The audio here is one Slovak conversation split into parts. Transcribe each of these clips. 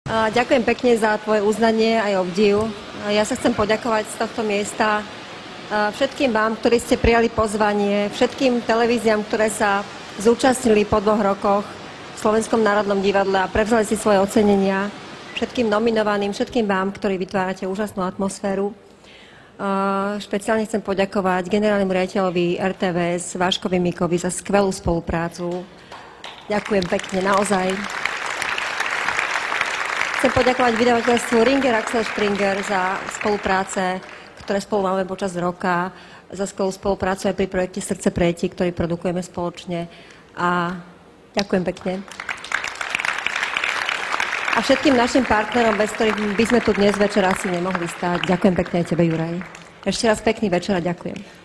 Ďakujem pekne za tvoje uznanie aj obdiv. Ja sa chcem poďakovať z tohto miesta všetkým vám, ktorí ste prijali pozvanie, všetkým televíziám, ktoré sa zúčastnili po 2 rokoch v Slovenskom národnom divadle a prevzali si svoje ocenenia, všetkým nominovaným, všetkým vám, ktorí vytvárate úžasnú atmosféru. Špeciálne chcem poďakovať generálnemu riaditeľovi RTVS Váškovi Mikovi za skvelú spoluprácu. Ďakujem pekne, naozaj. Chcem poďakovať vydavateľstvu Ringer Axel Springer za spolupráce, ktoré spolu máme počas roka, za skvelú spoluprácu aj pri projekte Srdce pre deti, ktorý produkujeme spoločne. A ďakujem pekne. A všetkým našim partnerom, bez ktorých by sme tu dnes večer asi nemohli stáť. Ďakujem pekne aj tebe, Juraj. Ešte raz pekný večer a ďakujem.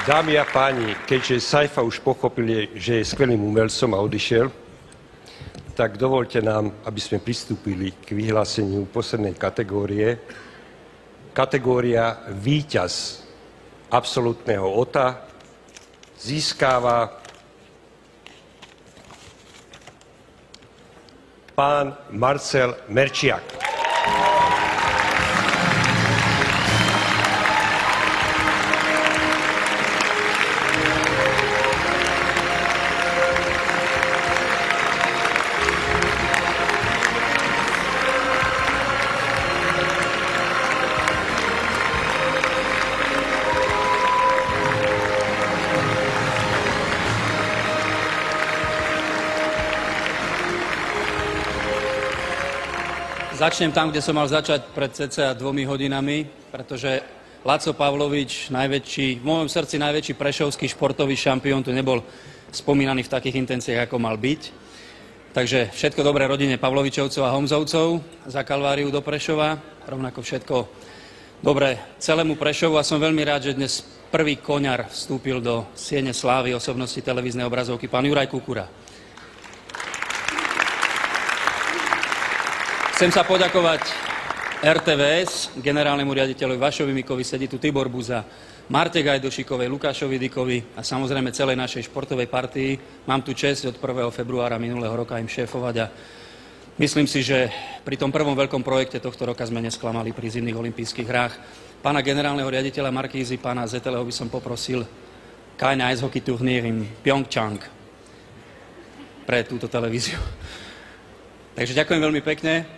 Dámy a páni, keďže Saifa už pochopil, že je skvelým umelcom a odišiel, tak dovolte nám, aby sme pristúpili k vyhláseniu poslednej kategórie. Kategória víťaz absolútneho OTA získava pán Marcel Merčiak. Začnem tam, kde som mal začať pred cca 2 hodinami, pretože Laco Pavlovič, v môjom srdci najväčší prešovský športový šampión, tu nebol spomínaný v takých intenciách, ako mal byť. Takže všetko dobré rodine Pavlovičovcov a Homzovcov za kalváriu do Prešova, rovnako všetko dobré celému Prešovu a som veľmi rád, že dnes prvý koňar vstúpil do siene slávy osobnosti televíznej obrazovky, pán Juraj Kukura. Chcem sa poďakovať RTVS, generálnemu riaditeľovi Vašovi Mikovi, sedí tu Tibor Buza, Marte Gajdošikovej, Lukášovi Dikovi a samozrejme celej našej športovej partii. Mám tu česť od 1. februára minulého roka im šéfovať a myslím si, že pri tom prvom veľkom projekte tohto roka sme nesklamali pri zimných olympijských hrách. Pána generálneho riaditeľa Markízy, pána Zeteleho by som poprosil keine Eishockey-Turnier in Pyeongchang pre túto televíziu. Takže ďakujem veľmi pekne.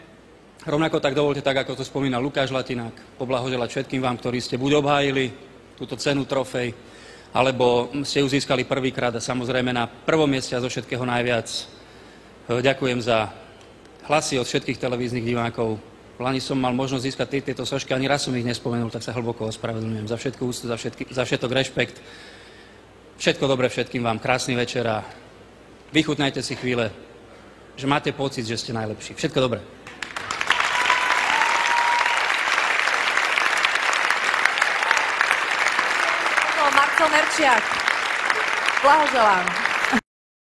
Rovnako tak dovolte, tak ako to spomínal Lukáš Latinák, poblahoželať všetkým vám, ktorí ste buď obhájili túto cenu trofej, alebo ste ju získali prvýkrát a samozrejme na prvom mieste a zo všetkého najviac. Ďakujem za hlasy od všetkých televíznych divákov. V Lani som mal možnosť získať tieto sošky, ani raz som ich nespomenul, tak sa hlboko ospravedlňujem. Za všetku úctu, za všetok rešpekt. Všetko dobré všetkým vám, krásny večer a vychutnajte si chvíle, že máte pocit, že ste najlepší. Všetko dobré. Marcel Merčiak. Blahoželám.